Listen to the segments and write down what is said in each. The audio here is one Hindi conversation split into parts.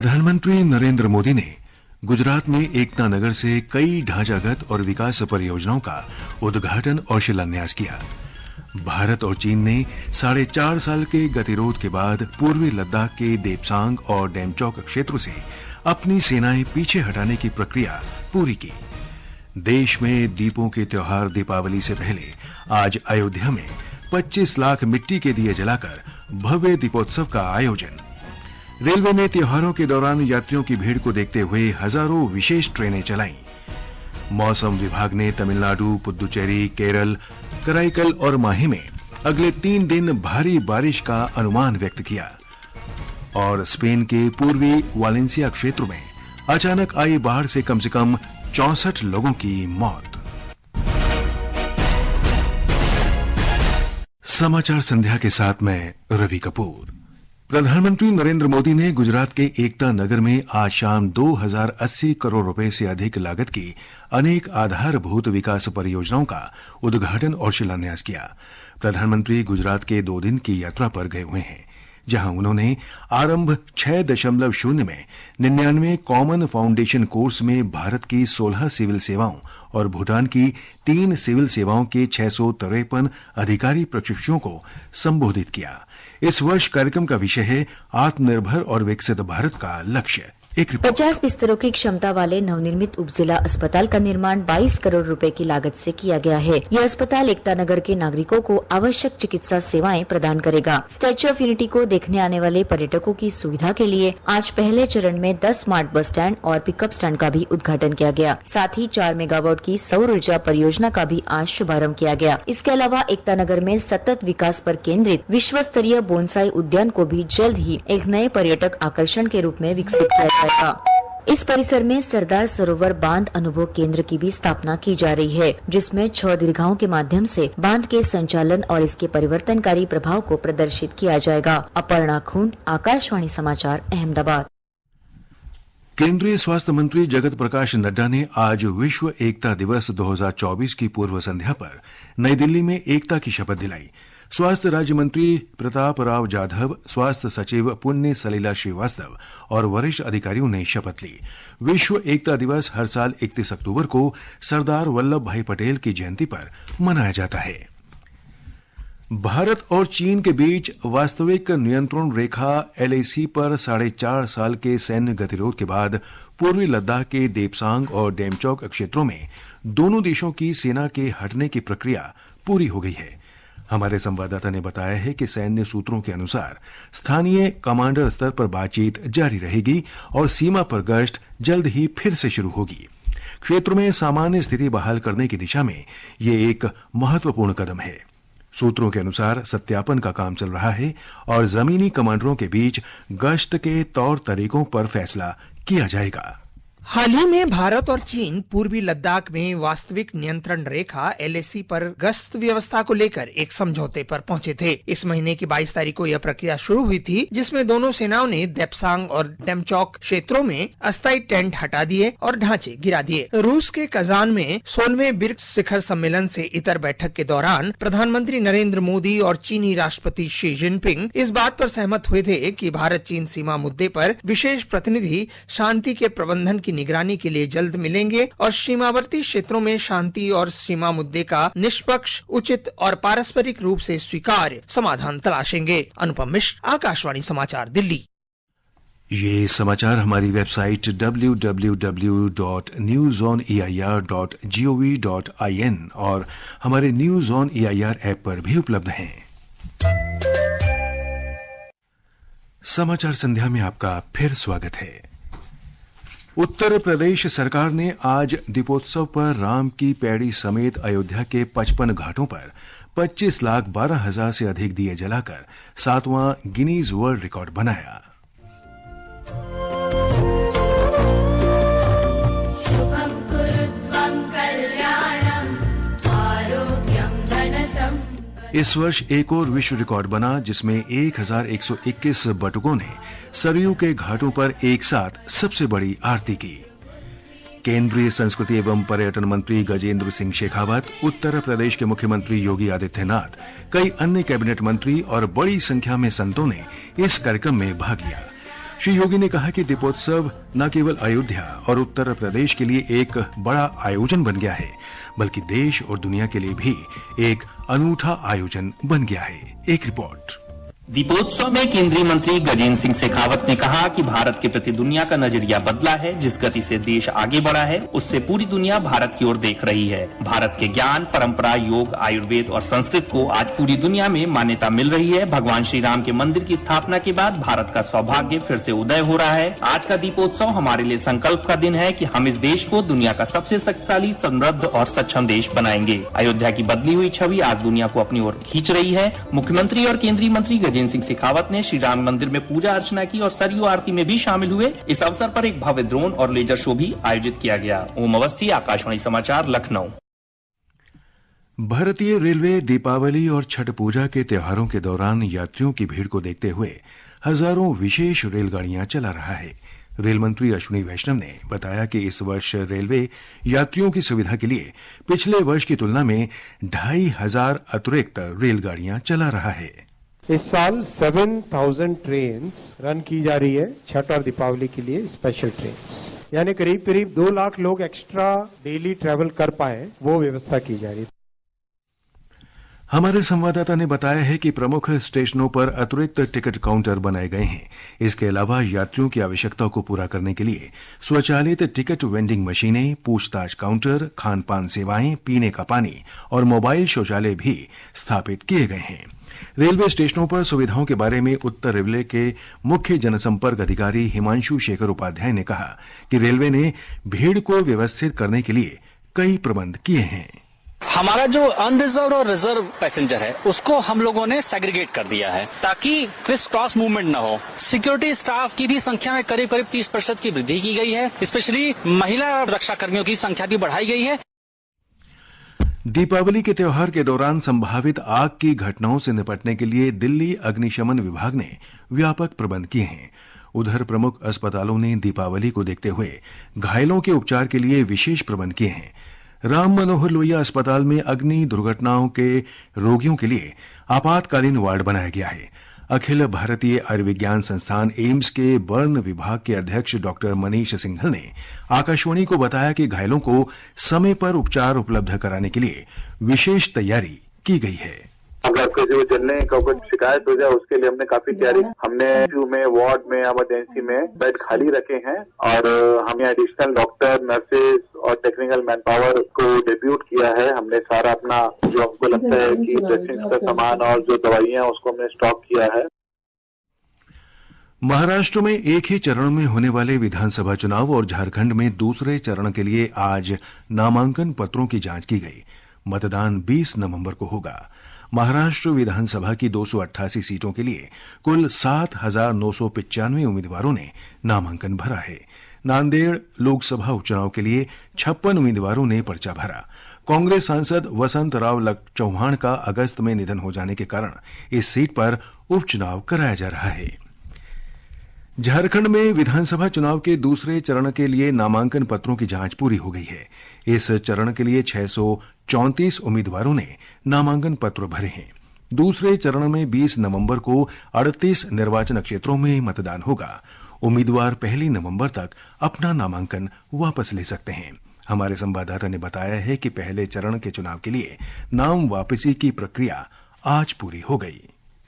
प्रधानमंत्री नरेंद्र मोदी ने गुजरात में एकता नगर से कई ढांचागत और विकास परियोजनाओं का उद्घाटन और शिलान्यास किया। भारत और चीन ने 4.5 साल के गतिरोध के बाद पूर्वी लद्दाख के देपसांग और डेमचौक क्षेत्रों से अपनी सेनाएं पीछे हटाने की प्रक्रिया पूरी की। देश में दीपों के त्योहार दीपावली से पहले आज अयोध्या में 25 लाख मिट्टी के दिए जलाकर भव्य दीपोत्सव का आयोजन। रेलवे ने त्योहारों के दौरान यात्रियों की भीड़ को देखते हुए हजारों विशेष ट्रेनें चलाईं। मौसम विभाग ने तमिलनाडु, पुदुचेरी, केरल, कराईकल और माहे में अगले 3 दिन भारी बारिश का अनुमान व्यक्त किया। और स्पेन के पूर्वी वालेंसिया क्षेत्र में अचानक आई बाढ़ से कम 64 लोगों की मौत। समाचार संध्या के साथ मैं रवि कपूर। प्रधानमंत्री नरेंद्र मोदी ने गुजरात के एकता नगर में आज शाम 2080 करोड़ रुपए से अधिक लागत की अनेक आधारभूत विकास परियोजनाओं का उद्घाटन और शिलान्यास किया। प्रधानमंत्री गुजरात के 2 दिन की यात्रा पर गए हुए हैं, जहां उन्होंने आरंभ 6.0 में 99 कॉमन फाउंडेशन कोर्स में भारत की 16 सिविल सेवाओं और भूटान की 3 सिविल सेवाओं के 653 अधिकारी प्रशिक्षुओं को संबोधित किया। इस वर्ष कार्यक्रम का विषय है आत्मनिर्भर और विकसित भारत का लक्ष्य। 50 बिस्तरों की क्षमता वाले नवनिर्मित उपजिला अस्पताल का निर्माण 22 करोड़ रुपए की लागत से किया गया है। यह अस्पताल एकता नगर के नागरिकों को आवश्यक चिकित्सा सेवाएं प्रदान करेगा। स्टैच्यू ऑफ यूनिटी को देखने आने वाले पर्यटकों की सुविधा के लिए आज पहले चरण में 10 स्मार्ट बस स्टैंड और पिकअप स्टैंड का भी उद्घाटन किया गया। साथ ही 4 मेगावाट की सौर ऊर्जा परियोजना का भी आज शुभारंभ किया गया। इसके अलावा एकता नगर में सतत विकास पर केंद्रित विश्व स्तरीय बोनसाई उद्यान को भी जल्द ही एक नए पर्यटक आकर्षण के रूप में विकसित किया जाएगा। इस परिसर में सरदार सरोवर बांध अनुभव केंद्र की भी स्थापना की जा रही है, जिसमें 6 दीर्घाओं के माध्यम से बांध के संचालन और इसके परिवर्तनकारी प्रभाव को प्रदर्शित किया जाएगा। अपर्णा खूंट, आकाशवाणी समाचार, अहमदाबाद। केंद्रीय स्वास्थ्य मंत्री जगत प्रकाश नड्डा ने आज विश्व एकता दिवस 2024 की पूर्व संध्या पर नई दिल्ली में एकता की शपथ दिलाई। स्वास्थ्य राज्य मंत्री प्रताप राव जाधव, स्वास्थ्य सचिव पुण्य सलीला श्रीवास्तव और वरिष्ठ अधिकारियों ने शपथ ली। विश्व एकता दिवस हर साल 31 अक्टूबर को सरदार वल्लभ भाई पटेल की जयंती पर मनाया जाता है। भारत और चीन के बीच वास्तविक नियंत्रण रेखा LAC पर 4.5 साल के सैन्य गतिरोध के बाद पूर्वी लद्दाख के देपसांग और डेमचौक क्षेत्रों में दोनों देशों की सेना के हटने की प्रक्रिया पूरी हो गई है। हमारे संवाददाता ने बताया है कि सैन्य सूत्रों के अनुसार स्थानीय कमांडर स्तर पर बातचीत जारी रहेगी और सीमा पर गश्त जल्द ही फिर से शुरू होगी। क्षेत्र में सामान्य स्थिति बहाल करने की दिशा में ये एक महत्वपूर्ण कदम है। सूत्रों के अनुसार सत्यापन का काम चल रहा है और जमीनी कमांडरों के बीच गश्त के तौर तरीकों पर फैसला किया जाएगा। हाल ही में भारत और चीन पूर्वी लद्दाख में वास्तविक नियंत्रण रेखा LAC पर गश्त व्यवस्था को लेकर एक समझौते पर पहुंचे थे। इस महीने की 22 तारीख को यह प्रक्रिया शुरू हुई थी, जिसमें दोनों सेनाओं ने देपसांग और डेमचौक क्षेत्रों में अस्थायी टेंट हटा दिए और ढांचे गिरा दिए। रूस के कजान में 16वें ब्रिक्स शिखर सम्मेलन से इतर बैठक के दौरान प्रधानमंत्री नरेंद्र मोदी और चीनी राष्ट्रपति शी जिनपिंग इस बात पर सहमत हुए थे कि भारत चीन सीमा मुद्दे पर विशेष प्रतिनिधि शांति के प्रबंधन की निगरानी के लिए जल्द मिलेंगे और सीमावर्ती क्षेत्रों में शांति और सीमा मुद्दे का निष्पक्ष, उचित और पारस्परिक रूप से स्वीकार्य समाधान तलाशेंगे। अनुपम मिश्र, आकाशवाणी समाचार, दिल्ली। ये समाचार हमारी वेबसाइट www.newsoneir.gov.in और हमारे न्यूज ऑन EIR ऐप पर भी उपलब्ध हैं। समाचार संध्या में आपका फिर स्वागत है। उत्तर प्रदेश सरकार ने आज दीपोत्सव पर राम की पैड़ी समेत अयोध्या के 55 घाटों पर 25,12,000 से अधिक दिए जलाकर 7वां गिनीज वर्ल्ड रिकॉर्ड बनाया। इस वर्ष एक और विश्व रिकॉर्ड बना, जिसमें 1121 बटुकों ने सरयू के घाटों पर एक साथ सबसे बड़ी आरती की। केंद्रीय संस्कृति एवं पर्यटन मंत्री गजेंद्र सिंह शेखावत, उत्तर प्रदेश के मुख्यमंत्री योगी आदित्यनाथ, कई अन्य कैबिनेट मंत्री और बड़ी संख्या में संतों ने इस कार्यक्रम में भाग लिया। श्री योगी ने कहा कि दीपोत्सव न केवल अयोध्या और उत्तर प्रदेश के लिए एक बड़ा आयोजन बन गया है, बल्कि देश और दुनिया के लिए भी एक अनूठा आयोजन बन गया है। एक रिपोर्ट। दीपोत्सव में केंद्रीय मंत्री गजेंद्र सिंह शेखावत ने कहा कि भारत के प्रति दुनिया का नजरिया बदला है। जिस गति से देश आगे बढ़ा है, उससे पूरी दुनिया भारत की ओर देख रही है। भारत के ज्ञान, परंपरा, योग, आयुर्वेद और संस्कृत को आज पूरी दुनिया में मान्यता मिल रही है। भगवान श्री राम के मंदिर की स्थापना के बाद भारत का सौभाग्य फिर से उदय हो रहा है। आज का दीपोत्सव हमारे लिए संकल्प का दिन है कि हम इस देश को दुनिया का सबसे शक्तिशाली, समृद्ध और सक्षम देश बनाएंगे। अयोध्या की बदली हुई छवि आज दुनिया को अपनी ओर खींच रही है। मुख्यमंत्री और केंद्रीय मंत्री गजेंद्र सिंह शेखावत ने श्री राम मंदिर में पूजा अर्चना की और सरयू आरती में भी शामिल हुए। इस अवसर पर एक भव्य ड्रोन और लेजर शो भी आयोजित किया गया। ओम अवस्थी, आकाशवाणी समाचार, लखनऊ। भारतीय रेलवे दीपावली और छठ पूजा के त्योहारों के दौरान यात्रियों की भीड़ को देखते हुए हजारों विशेष रेलगाड़ियां चला रहा है। रेल मंत्री अश्विनी वैष्णव ने बताया कि इस वर्ष रेलवे यात्रियों की सुविधा के लिए पिछले वर्ष की तुलना में 2500 अतिरिक्त रेलगाड़ियां चला रहा है। इस साल 7000 ट्रेन्स रन की जा रही है छठ और दीपावली के लिए स्पेशल ट्रेन्स, यानी करीब करीब 2 लाख लोग एक्स्ट्रा डेली ट्रैवल कर पाए, वो व्यवस्था की जा रही है। हमारे संवाददाता ने बताया है कि प्रमुख स्टेशनों पर अतिरिक्त टिकट काउंटर बनाए गए हैं। इसके अलावा यात्रियों की आवश्यकता को पूरा करने के लिए स्वचालित टिकट वेंडिंग मशीनें, पूछताछ काउंटर, खान पान सेवाएं, पीने का पानी और मोबाइल शौचालय भी स्थापित किए गए हैं। रेलवे स्टेशनों पर सुविधाओं के बारे में उत्तर रेलवे के मुख्य जनसंपर्क अधिकारी हिमांशु शेखर उपाध्याय ने कहा कि रेलवे ने भीड़ को व्यवस्थित करने के लिए कई प्रबंध किए हैं। हमारा जो अनरिजर्व और रिजर्व पैसेंजर है उसको हम लोगों ने सेग्रीगेट कर दिया है ताकि क्रिस क्रॉस मूवमेंट न हो। सिक्योरिटी स्टाफ की भी संख्या में करीब करीब 30% की वृद्धि की गई है। स्पेशली महिला रक्षा कर्मियों की संख्या भी बढ़ाई गई है। दीपावली के त्योहार के दौरान संभावित आग की घटनाओं से निपटने के लिए दिल्ली अग्निशमन विभाग ने व्यापक प्रबंध किए हैं। उधर प्रमुख अस्पतालों ने दीपावली को देखते हुए घायलों के उपचार के लिए विशेष प्रबंध किए हैं। राम मनोहर लोहिया अस्पताल में अग्नि दुर्घटनाओं के रोगियों के लिए आपातकालीन वार्ड बनाया गया है। अखिल भारतीय आयुर्विज्ञान संस्थान एम्स के बर्न विभाग के अध्यक्ष डॉक्टर मनीष सिंघल ने आकाशवाणी को बताया कि घायलों को समय पर उपचार उपलब्ध कराने के लिए विशेष तैयारी की गई है। अगर किसी चलने का कुछ शिकायत हो जाए उसके लिए हमने काफी तैयारी, हमने में वार्ड में इमरजेंसी में बेड खाली रखे हैं और हमने एडिशनल डॉक्टर, नर्सेज और टेक्निकल मैन पावर को डेप्यूट किया है। हमने सारा अपना जो हमको लगता है कि ड्रेसिंग का सामान और जो दवाइयां उसको हमने स्टॉक किया है। महाराष्ट्र में एक ही चरण में होने वाले विधानसभा चुनाव और झारखंड में दूसरे चरण के लिए आज नामांकन पत्रों की जांच की गई। मतदान 20 नवंबर को होगा। महाराष्ट्र विधानसभा की 288 सीटों के लिए कुल 7,995 उम्मीदवारों ने नामांकन भरा है। नांदेड़ लोकसभा उपचुनाव के लिए 56 उम्मीदवारों ने पर्चा भरा। कांग्रेस सांसद वसंत राव चौहान का अगस्त में निधन हो जाने के कारण इस सीट पर उपचुनाव कराया जा रहा है। झारखंड में विधानसभा चुनाव के दूसरे चरण के लिए नामांकन पत्रों की जांच पूरी हो गई है। इस चरण के लिए 634 उम्मीदवारों ने नामांकन पत्र भरे हैं। दूसरे चरण में 20 नवंबर को 38 निर्वाचन क्षेत्रों में मतदान होगा। उम्मीदवार 1 नवंबर तक अपना नामांकन वापस ले सकते हैं। हमारे संवाददाता ने बताया है कि पहले चरण के चुनाव के लिए नाम वापसी की प्रक्रिया आज पूरी हो गई।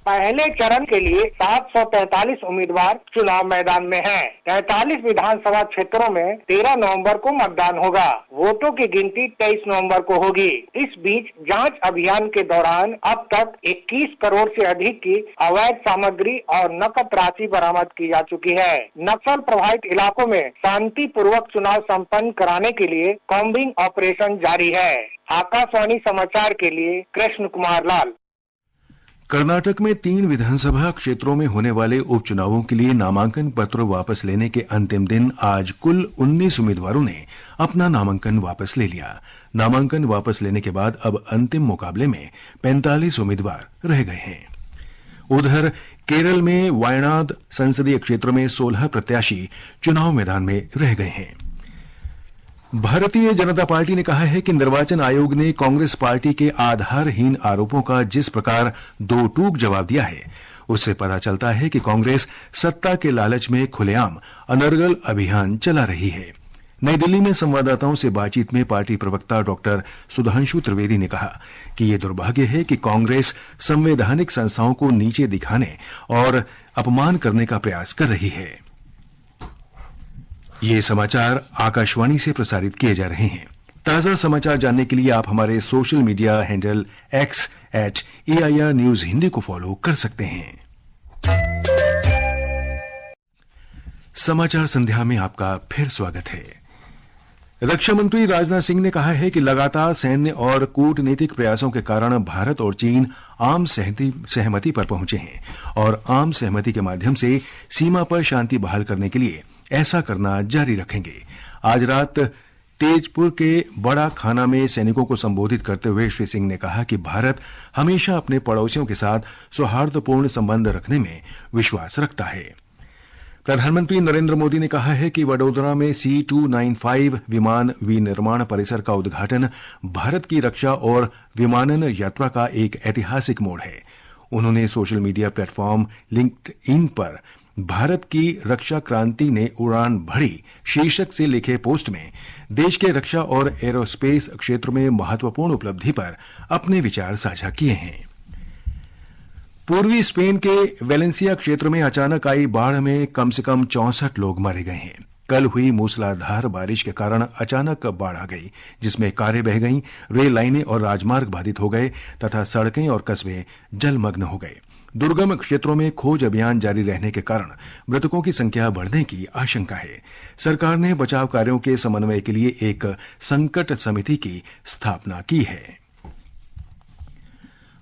पहले चरण के लिए 743 उम्मीदवार चुनाव मैदान में हैं। 43 विधानसभा क्षेत्रों में 13 नवंबर को मतदान होगा। वोटों की गिनती 23 नवंबर को होगी। इस बीच जांच अभियान के दौरान अब तक 21 करोड़ से अधिक की अवैध सामग्री और नकद राशि बरामद की जा चुकी है। नक्सल प्रभावित इलाकों में शांतिपूर्वक चुनाव संपन्न कराने के लिए कॉम्बिंग ऑपरेशन जारी है। आकाशवाणी समाचार के लिए कृष्ण कुमार लाल। कर्नाटक में 3 विधानसभा क्षेत्रों में होने वाले उपचुनावों के लिए नामांकन पत्र वापस लेने के अंतिम दिन आज कुल 19 उम्मीदवारों ने अपना नामांकन वापस ले लिया। नामांकन वापस लेने के बाद अब अंतिम मुकाबले में 45 उम्मीदवार रह गए हैं। उधर केरल में वायनाड संसदीय क्षेत्र में 16 प्रत्याशी चुनाव मैदान में रह गए हैं। भारतीय जनता पार्टी ने कहा है कि निर्वाचन आयोग ने कांग्रेस पार्टी के आधारहीन आरोपों का जिस प्रकार दो टूक जवाब दिया है, उससे पता चलता है कि कांग्रेस सत्ता के लालच में खुलेआम अनर्गल अभियान चला रही है। नई दिल्ली में संवाददाताओं से बातचीत में पार्टी प्रवक्ता डॉक्टर सुधांशु त्रिवेदी ने कहा कि ये दुर्भाग्य है कि कांग्रेस संवैधानिक संस्थाओं को नीचे दिखाने और अपमान करने का प्रयास कर रही है। ये समाचार आकाशवाणी से प्रसारित किए जा रहे हैं। ताजा समाचार जानने के लिए आप हमारे social media handle x@AIR news Hindi को फॉलो कर सकते हैं। समाचार संध्या में आपका फिर स्वागत है। रक्षा मंत्री राजनाथ सिंह ने कहा है कि लगातार सैन्य और कूटनीतिक प्रयासों के कारण भारत और चीन आम सहमति पर पहुंचे हैं और आम सहमति के माध्यम से सीमा पर शांति बहाल करने के लिए ऐसा करना जारी रखेंगे। आज रात तेजपुर के बड़ा खाना में सैनिकों को संबोधित करते हुए श्री सिंह ने कहा कि भारत हमेशा अपने पड़ोसियों के साथ सौहार्दपूर्ण संबंध रखने में विश्वास रखता है। प्रधानमंत्री नरेंद्र मोदी ने कहा है कि वडोदरा में C-295 विमान विनिर्माण परिसर का उद्घाटन भारत की रक्षा और विमानन यात्रा का एक ऐतिहासिक मोड़ है। उन्होंने सोशल मीडिया प्लेटफॉर्म लिंक्डइन पर भारत की रक्षा क्रांति ने उड़ान भरी शीर्षक से लिखे पोस्ट में देश के रक्षा और एरोस्पेस क्षेत्र में महत्वपूर्ण उपलब्धि पर अपने विचार साझा किए हैं। पूर्वी स्पेन के वेलेंसिया क्षेत्र में अचानक आई बाढ़ में कम से कम 64 लोग मारे गए हैं। कल हुई मूसलाधार बारिश के कारण अचानक बाढ़ आ गई, जिसमें कारें बह गईं, रेल लाइनें और राजमार्ग बाधित हो गए तथा सड़कें और कस्बे जलमग्न हो गए। दुर्गम क्षेत्रों में खोज अभियान जारी रहने के कारण मृतकों की संख्या बढ़ने की आशंका है। सरकार ने बचाव कार्यों के समन्वय के लिए एक संकट समिति की स्थापना की है।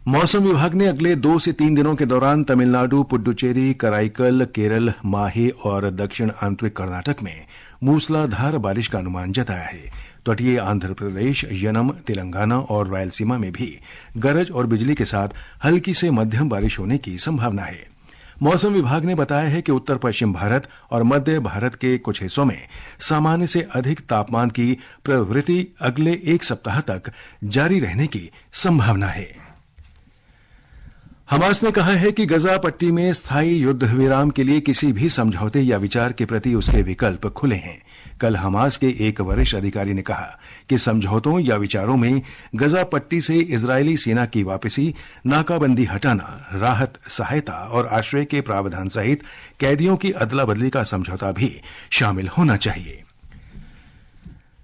मौसम विभाग ने अगले 2 से 3 दिनों के दौरान तमिलनाडु, पुडुचेरी, कराईकल, केरल, माहे और दक्षिण आंतरिक कर्नाटक में मूसलाधार बारिश का अनुमान जताया है। तटीय आंध्र प्रदेश, यनम, तेलंगाना और रायलसीमा में भी गरज और बिजली के साथ हल्की से मध्यम बारिश होने की संभावना है। मौसम विभाग ने बताया है कि उत्तर पश्चिम भारत और मध्य भारत के कुछ हिस्सों में सामान्य से अधिक तापमान की प्रवृत्ति अगले 1 सप्ताह तक जारी रहने की संभावना है। हमास ने कहा है कि गजा पट्टी में स्थायी युद्ध विराम के लिए किसी भी समझौते या विचार के प्रति उसके विकल्प खुले हैं। कल हमास के एक वरिष्ठ अधिकारी ने कहा कि समझौतों या विचारों में गजा पट्टी से इजरायली सेना की वापसी, नाकाबंदी हटाना, राहत सहायता और आश्रय के प्रावधान सहित कैदियों की अदला बदली का समझौता भी शामिल होना चाहिए।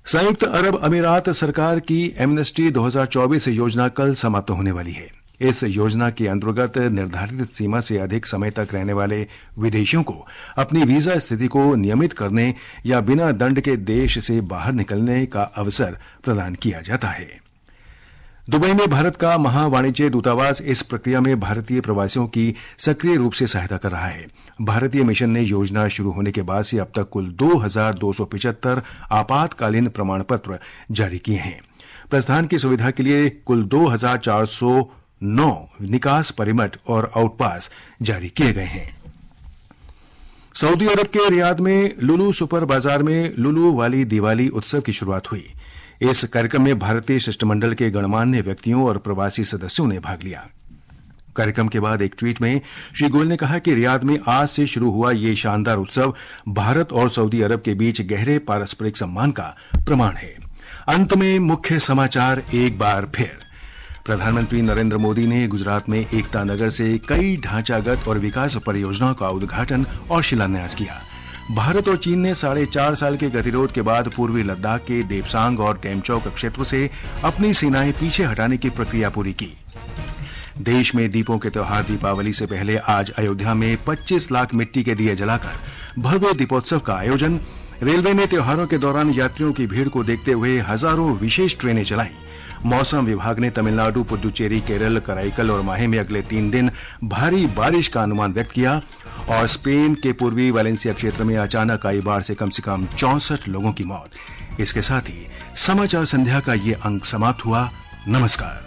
संयुक्त अरब अमीरात सरकार की एमनेस्टी 2024 योजना कल समाप्त होने वाली है। इस योजना के अंतर्गत निर्धारित सीमा से अधिक समय तक रहने वाले विदेशियों को अपनी वीजा स्थिति को नियमित करने या बिना दंड के देश से बाहर निकलने का अवसर प्रदान किया जाता है। दुबई में भारत का महावाणिज्य दूतावास इस प्रक्रिया में भारतीय प्रवासियों की सक्रिय रूप से सहायता कर रहा है। भारतीय मिशन ने योजना शुरू होने के बाद से अब तक कुल 2275 आपातकालीन प्रमाण पत्र जारी किए हैं। प्रस्थान की सुविधा के लिए कुल 2409 निकास परिमट और आउटपास जारी किए गए हैं। सऊदी अरब के रियाद में लुलु सुपर बाजार में लुलु वाली दिवाली उत्सव की शुरुआत हुई। इस कार्यक्रम में भारतीय शिष्टमंडल के गणमान्य व्यक्तियों और प्रवासी सदस्यों ने भाग लिया। कार्यक्रम के बाद एक ट्वीट में श्री गोयल ने कहा कि रियाद में आज से शुरू हुआ ये शानदार उत्सव भारत और सऊदी अरब के बीच गहरे पारस्परिक सम्मान का प्रमाण है। अंत में मुख्य समाचार एक बार फिर। प्रधानमंत्री नरेंद्र मोदी ने गुजरात में एकता नगर से कई ढांचागत और विकास परियोजनाओं का उद्घाटन और शिलान्यास किया। भारत और चीन ने 4.5 साल के गतिरोध के बाद पूर्वी लद्दाख के देपसांग और डेमचौक क्षेत्र से अपनी सेनाएं पीछे हटाने की प्रक्रिया पूरी की। देश में दीपों के त्योहार दीपावली से पहले आज अयोध्या में 25 लाख मिट्टी के दिए जलाकर भव्य दीपोत्सव का आयोजन। रेलवे ने त्योहारों के दौरान यात्रियों की भीड़ को देखते हुए हजारों विशेष ट्रेनें चलाई। मौसम विभाग ने तमिलनाडु, पुडुचेरी, केरल, कराईकल और माहे में अगले 3 दिन भारी बारिश का अनुमान व्यक्त किया। और स्पेन के पूर्वी वेलेंसिया क्षेत्र में अचानक आई बाढ़ से कम 64 लोगों की मौत। इसके साथ ही समाचार संध्या का ये अंक समाप्त हुआ। नमस्कार।